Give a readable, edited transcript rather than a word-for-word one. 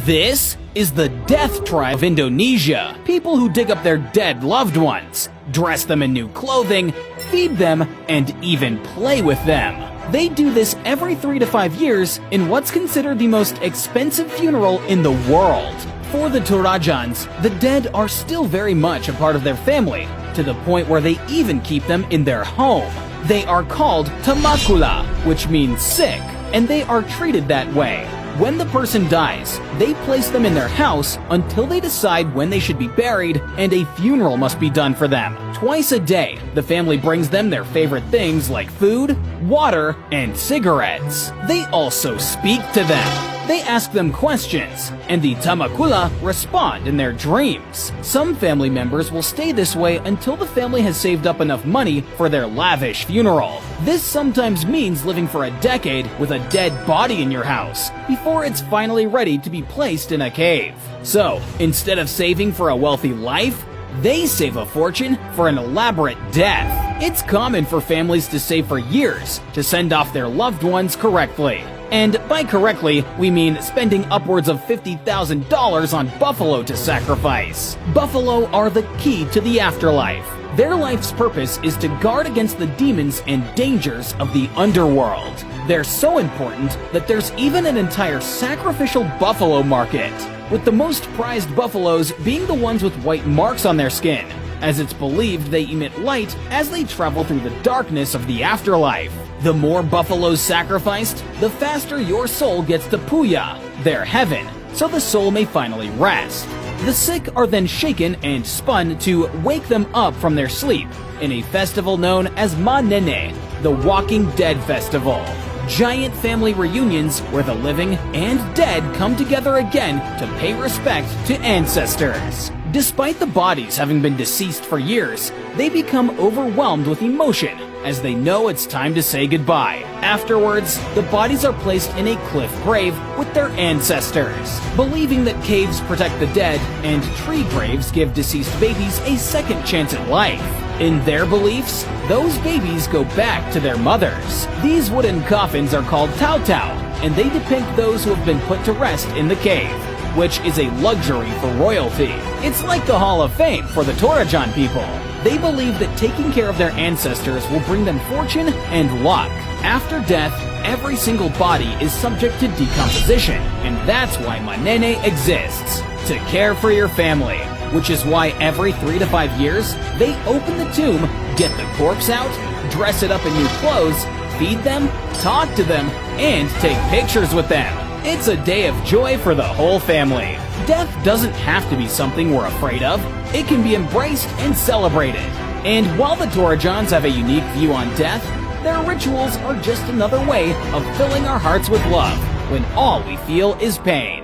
This is the Death Tribe of Indonesia. People who dig up their dead loved ones, dress them in new clothing, feed them, and even play with them. They do this every 3 to 5 years in what's considered the most expensive funeral in the world. For the Torajans, the dead are still very much a part of their family, to the point where they even keep them in their home. They are called tamakula, which means sick, and they are treated that way. When the person dies, they place them in their house until they decide when they should be buried, and a funeral must be done for them. Twice a day, the family brings them their favorite things like food, water, and cigarettes. They also speak to them. They ask them questions, and the tamakula respond in their dreams. Some family members will stay this way until the family has saved up enough money for their lavish funeral. This sometimes means living for a decade with a dead body in your house before it's finally ready to be placed in a cave. So, instead of saving for a wealthy life, they save a fortune for an elaborate death. It's common for families to save for years to send off their loved ones correctly. And by correctly, we mean spending upwards of $50,000 on buffalo to sacrifice. Buffalo are the key to the afterlife. Their life's purpose is to guard against the demons and dangers of the underworld. They're so important that there's even an entire sacrificial buffalo market, with the most prized buffaloes being the ones with white marks on their skin, as it's believed they emit light as they travel through the darkness of the afterlife. The more buffaloes sacrificed, the faster your soul gets to Puya, their heaven, so the soul may finally rest. The sick are then shaken and spun to wake them up from their sleep in a festival known as Ma Nene, the Walking Dead Festival. Giant family reunions where the living and dead come together again to pay respect to ancestors. Despite the bodies having been deceased for years, they become overwhelmed with emotion as they know it's time to say goodbye. Afterwards, the bodies are placed in a cliff grave with their ancestors, believing that caves protect the dead and tree graves give deceased babies a second chance at life. In their beliefs, those babies go back to their mothers. These wooden coffins are called tautau, and they depict those who have been put to rest in the cave, which is a luxury for royalty. It's like the Hall of Fame for the Torajan people. They believe that taking care of their ancestors will bring them fortune and luck. After death, every single body is subject to decomposition, and that's why Manene exists, to care for your family, which is why every 3 to 5 years, they open the tomb, get the corpse out, dress it up in new clothes, feed them, talk to them, and take pictures with them. It's a day of joy for the whole family. Death doesn't have to be something we're afraid of. It can be embraced and celebrated. And while the Torajans have a unique view on death, their rituals are just another way of filling our hearts with love when all we feel is pain.